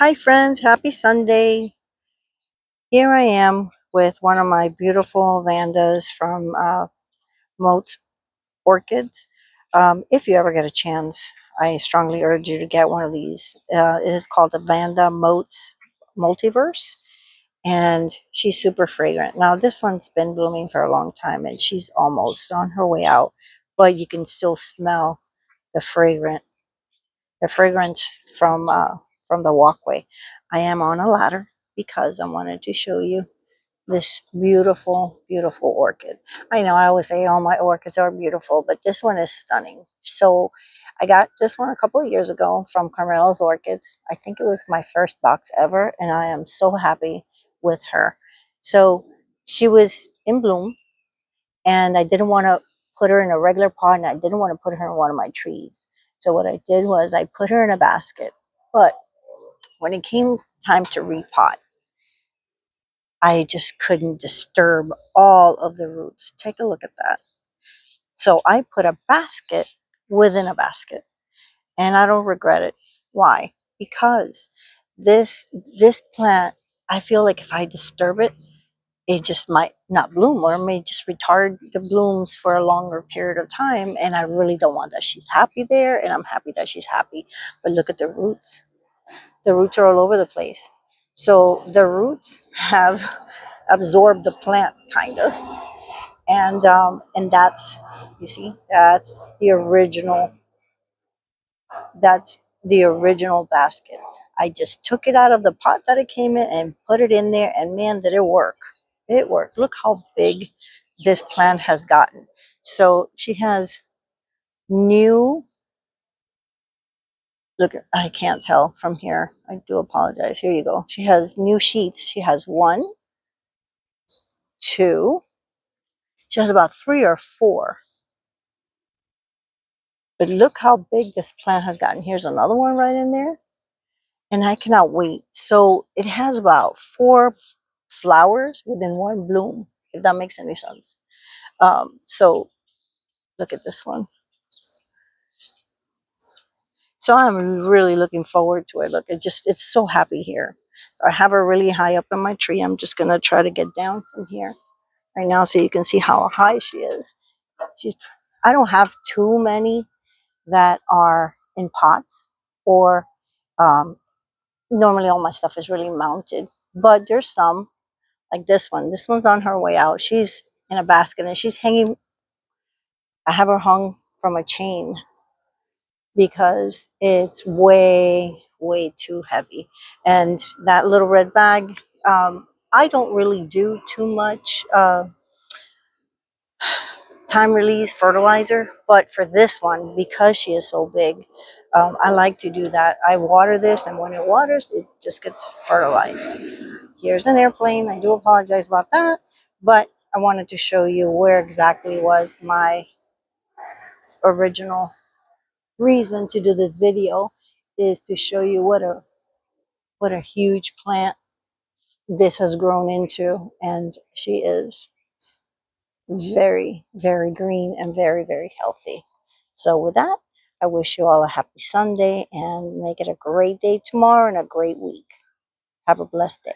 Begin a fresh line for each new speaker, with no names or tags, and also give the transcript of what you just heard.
Hi friends, happy Sunday. Here I am with one of my beautiful Vandas from Moat's Orchids. If you ever get a chance, I strongly urge you to get one of these. It is called the Vanda Moat's Multiverse, and she's super fragrant. Now this one's been blooming for a long time and she's almost on her way out, but you can still smell the fragrance from the walkway. I am on a ladder because I wanted to show you this beautiful, beautiful orchid. I know I always say all my orchids are beautiful, but this one is stunning. So I got this one a couple of years ago from Carmela's Orchids. I think it was my first box ever, and I am so happy with her. So she was in bloom, and I didn't want to put her in a regular pot, and I didn't want to put her in one of my trees. So what I did was I put her in a basket. But when it came time to repot, I just couldn't disturb all of the roots. Take a look at that. So I put a basket within a basket, and I don't regret it. Why? Because this plant, I feel like if I disturb it, it just might not bloom, or it may just retard the blooms for a longer period of time, and I really don't want that. She's happy there, and I'm happy that she's happy. But look at the roots. The roots are all over the place. So the roots have absorbed the plant, kind of, and that's, you see, that's the original basket. I just took it out of the pot that it came in and put it in there, and man, did it work. It worked. Look how big this plant has gotten. So she has new, look, I can't tell from here. I do apologize. Here you go. She has new sheets. She has one, two, she has about three or four. But look how big this plant has gotten. Here's another one right in there. And I cannot wait. So it has about four flowers within one bloom, if that makes any sense. So look at this one. So I'm really looking forward to it. Look, it's so happy here. I have her really high up in my tree. I'm just gonna try to get down from here right now so you can see how high she is. She's, I don't have too many that are in pots, or normally all my stuff is really mounted, but there's some like this one. This one's on her way out. She's in a basket and she's hanging. I have her hung from a chain because it's way too heavy. And that little red bag, I don't really do too much time release fertilizer, but for this one, because she is so big, I like to do that. I water this, and when it waters, it just gets fertilized. Here's an airplane. I do apologize about that, but I wanted to show you where exactly was my original reason to do this video, is to show you what a huge plant this has grown into, and she is very green and very healthy. So with that, I wish you all a happy Sunday and make it a great day tomorrow and a great week. Have a blessed day.